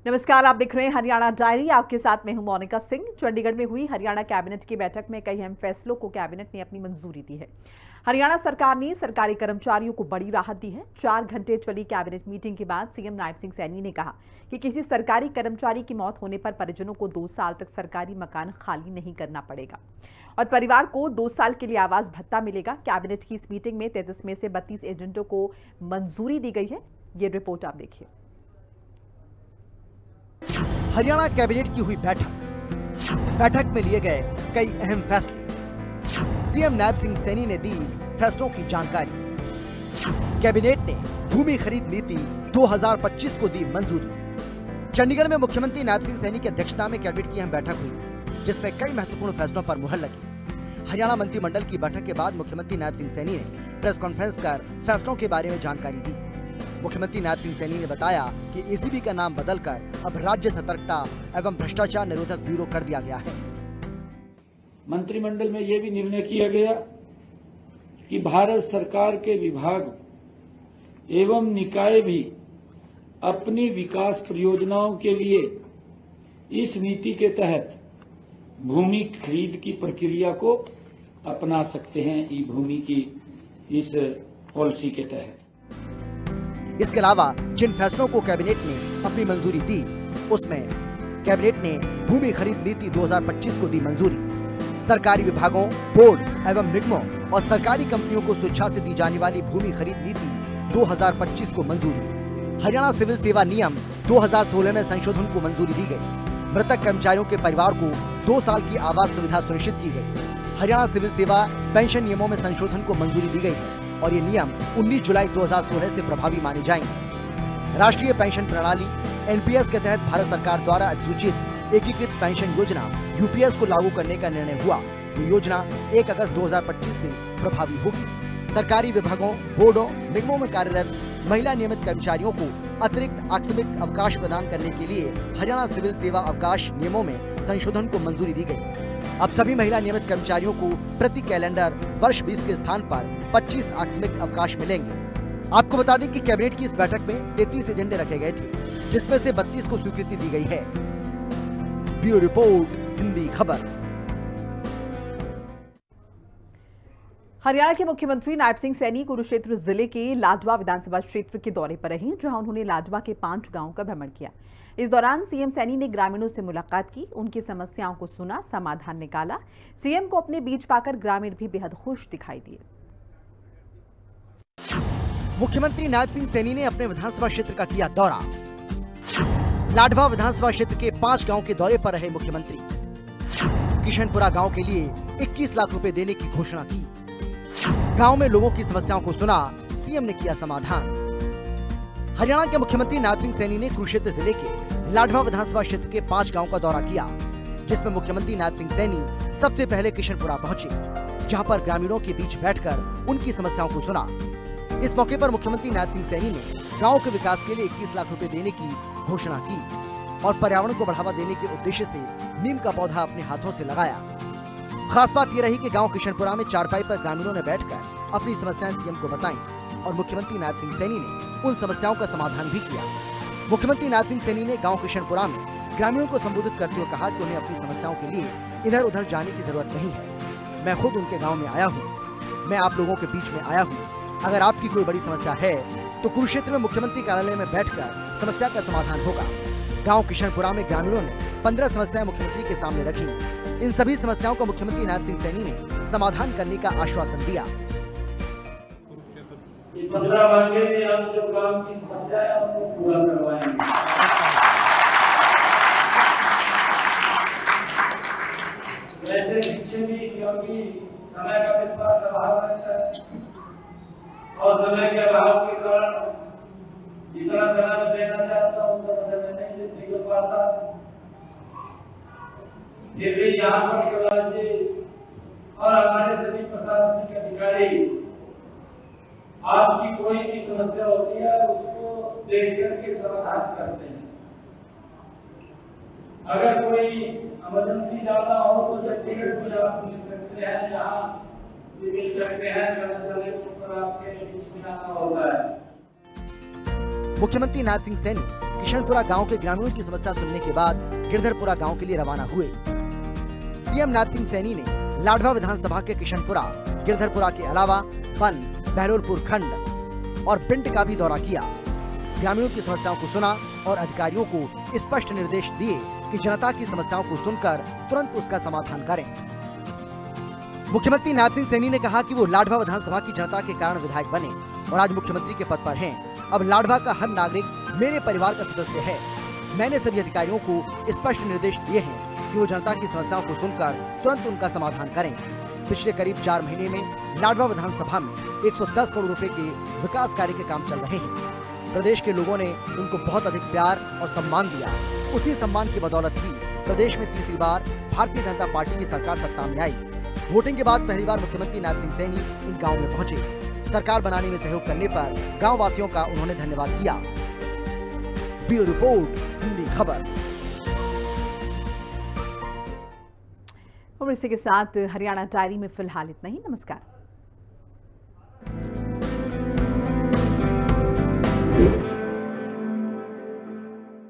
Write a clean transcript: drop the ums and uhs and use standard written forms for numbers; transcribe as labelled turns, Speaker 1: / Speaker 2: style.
Speaker 1: नमस्कार, आप देख रहे हैं हरियाणा डायरी। आपके साथ मैं हूं मोनिका सिंह। चंडीगढ़ में हुई हरियाणा कैबिनेट की बैठक में कई अहम फैसलों को कैबिनेट ने अपनी मंजूरी दी है। हरियाणा सरकार ने सरकारी कर्मचारियों को बड़ी राहत दी है। 4 घंटे चली कैबिनेट मीटिंग के बाद सीएम नायब सिंह सैनी ने कहा कि किसी सरकारी कर्मचारी की मौत होने पर परिजनों को 2 साल तक सरकारी मकान खाली नहीं करना पड़ेगा और परिवार को 2 साल के लिए आवास भत्ता मिलेगा। कैबिनेट की इस मीटिंग में 33 में से 32 एजेंडों को मंजूरी दी गई है। ये रिपोर्ट आप देखिए।
Speaker 2: हरियाणा कैबिनेट की हुई बैठक में लिए गए कई अहम फैसले। सीएम नायब सिंह सैनी ने दी फैसलों की जानकारी। कैबिनेट ने भूमि खरीद नीति 2025 को दी मंजूरी। चंडीगढ़ में मुख्यमंत्री नायब सिंह सैनी की अध्यक्षता में कैबिनेट की अहम बैठक हुई, जिसमें कई महत्वपूर्ण फैसलों पर मुहर लगी। हरियाणा मंत्रिमंडल की बैठक के बाद मुख्यमंत्री नायब सिंह सैनी ने प्रेस कॉन्फ्रेंस कर फैसलों के बारे में जानकारी दी। मुख्यमंत्री नायब सिंह सैनी ने बताया कि एसीबी का नाम बदलकर अब राज्य सतर्कता एवं भ्रष्टाचार निरोधक ब्यूरो कर दिया गया है।
Speaker 3: मंत्रिमंडल में यह भी निर्णय किया गया कि भारत सरकार के विभाग एवं निकाय भी अपनी विकास परियोजनाओं के लिए इस नीति के तहत भूमि खरीद की प्रक्रिया को अपना सकते हैं, ई भूमि की इस पॉलिसी के तहत।
Speaker 2: इसके अलावा जिन फैसलों को कैबिनेट ने अपनी मंजूरी दी, उसमें कैबिनेट ने भूमि खरीद नीति 2025 को दी मंजूरी। सरकारी विभागों, बोर्ड एवं निगमों और सरकारी कंपनियों को स्वेच्छा से दी जाने वाली भूमि खरीद नीति 2025 को मंजूरी। हरियाणा सिविल सेवा नियम 2016 में संशोधन को मंजूरी दी गई। मृतक कर्मचारियों के परिवार को 2 साल की आवास सुविधा सुनिश्चित की गई। हरियाणा सिविल सेवा पेंशन नियमों में संशोधन को मंजूरी दी गई है और ये नियम 19 जुलाई 2016 से प्रभावी माने जाएंगे। राष्ट्रीय पेंशन प्रणाली एनपीएस के तहत भारत सरकार द्वारा अधिसूचित एकीकृत पेंशन योजना यूपीएस को लागू करने का निर्णय हुआ। ये योजना 1 अगस्त 2025 से प्रभावी होगी। सरकारी विभागों, बोर्डों, निगमों में कार्यरत महिला नियमित कर्मचारियों को अतिरिक्त आकस्मिक अवकाश प्रदान करने के लिए हरियाणा सिविल सेवा अवकाश नियमों में संशोधन को मंजूरी दी गई। अब सभी महिला नियमित कर्मचारियों को प्रति कैलेंडर वर्ष 20 के स्थान पर 25 आकस्मिक अवकाश मिलेंगे। आपको बता दें कि कैबिनेट की इस बैठक में 33 एजेंडे रखे गए थे, जिसमें से 32 को स्वीकृति दी गई है। ब्यूरो रिपोर्ट, हिंदी खबर।
Speaker 1: हरियाणा के मुख्यमंत्री नायब सिंह सैनी कुरुक्षेत्र जिले के लाडवा विधानसभा क्षेत्र के दौरे पर रहे, जहां उन्होंने लाडवा के 5 गांवों का भ्रमण किया। इस दौरान सीएम सैनी ने ग्रामीणों से मुलाकात की, उनकी समस्याओं को सुना, समाधान निकाला। सीएम को अपने बीच पाकर ग्रामीण भी बेहद खुश दिखाई दिए।
Speaker 2: मुख्यमंत्री नायब सिंह सैनी ने अपने विधानसभा क्षेत्र का किया दौरा। लाडवा विधानसभा क्षेत्र के 5 गांव के दौरे पर रहे मुख्यमंत्री। किशनपुरा गांव के लिए 21 लाख रुपए देने की घोषणा की। गांव में लोगों की समस्याओं को सुना, सीएम ने किया समाधान। हरियाणा के मुख्यमंत्री नायब सिंह सैनी ने कुरुक्षेत्र जिले के लाडवा विधानसभा क्षेत्र के 5 गांव का दौरा किया, जिसमें मुख्यमंत्री नायब सिंह सैनी सबसे पहले किशनपुरा पहुंचे, जहां पर ग्रामीणों के बीच बैठकर उनकी समस्याओं को सुना। इस मौके पर मुख्यमंत्री नायब सिंह सैनी ने गांव के विकास के लिए 21 लाख रुपए देने की घोषणा की और पर्यावरण को बढ़ावा देने के उद्देश्य से नीम का पौधा अपने हाथों से लगाया। खास बात यह रही कि गांव किशनपुरा में चारपाई पर ग्रामीणों ने बैठकर अपनी समस्याएं सीएम को बताई और मुख्यमंत्री नायब सिंह सैनी ने उन समस्याओं का समाधान भी किया। मुख्यमंत्री नायब सिंह सैनी ने गांव किशनपुरा में ग्रामीणों को संबोधित करते हुए कहा कि उन्हें अपनी समस्याओं के लिए इधर उधर जाने की जरूरत नहीं है। मैं खुद उनके गाँव में आया हूँ, मैं आप लोगों के बीच में आया हूँ। अगर आपकी कोई बड़ी समस्या है तो कुरुक्षेत्र में मुख्यमंत्री कार्यालय में बैठकर समस्या का समाधान होगा। गांव किशनपुरा में ग्रामीणों ने 15 समस्याएं मुख्यमंत्री के सामने रखी। इन सभी समस्याओं को मुख्यमंत्री नायब सिंह सैनी ने समाधान करने का आश्वासन दिया।
Speaker 4: 15 घंटे में हम जो काम की समस्या है उसको पूरा करवाएंगे। वैसे पीछे भी क्योंकि समय का मेरे पास अभाव रहता है और समय के अभाव के कारण जितना समय मैं देना चाहता हूँ उतना समय नहीं दे पाता। फिर भी यहाँ पर शिवराज जी और हमारे सभी प्रशासनिक अधिकारी आपकी कोई भी समस्या होती है उसको देख करके समाधान करते हैं। अगर कोई इमरजेंसी जाना हो तो चंडीगढ़ भी आप मिल सकते हैं, यहाँ भी मिल सकते हैं। समय समय पर आपके बीच में आना होता है।
Speaker 2: मुख्यमंत्री नायब सिंह सैनी किशनपुरा गांव के ग्रामीणों की समस्या सुनने के बाद गिरधरपुरा गांव के लिए रवाना हुए। सीएम नायब सिंह सैनी ने लाडवा विधानसभा के किशनपुरा, गिरधरपुरा के अलावा पन, बहलोलपुर खंड और पिंड का भी दौरा किया। ग्रामीणों की समस्याओं को सुना और अधिकारियों को स्पष्ट निर्देश दिए कि जनता की समस्याओं को सुनकर तुरंत उसका समाधान करें। मुख्यमंत्री नायब सिंह सैनी ने कहा कि वो लाडवा विधानसभा की जनता के कारण विधायक बने और आज मुख्यमंत्री के पद पर हैं। अब लाडवा का हर नागरिक मेरे परिवार का सदस्य है। मैंने सभी अधिकारियों को स्पष्ट निर्देश दिए हैं कि वो जनता की समस्याओं को सुनकर तुरंत उनका समाधान करें। पिछले करीब 4 महीने में लाडवा विधानसभा में 110 करोड़ रुपए के विकास कार्य के काम चल रहे हैं। प्रदेश के लोगों ने उनको बहुत अधिक प्यार और सम्मान दिया। उसी सम्मान की बदौलत ही प्रदेश में तीसरी बार भारतीय जनता पार्टी की सरकार सत्ता में आई। वोटिंग के बाद पहली बार मुख्यमंत्री नायब सिंह सैनी इन गाँव में पहुंचे। सरकार बनाने में सहयोग करने पर गाँव वासियों का उन्होंने धन्यवाद किया। ब्यूरो रिपोर्ट, हिंदी खबर।
Speaker 1: और इसी के साथ हरियाणा डायरी में फिलहाल इतना ही। नमस्कार।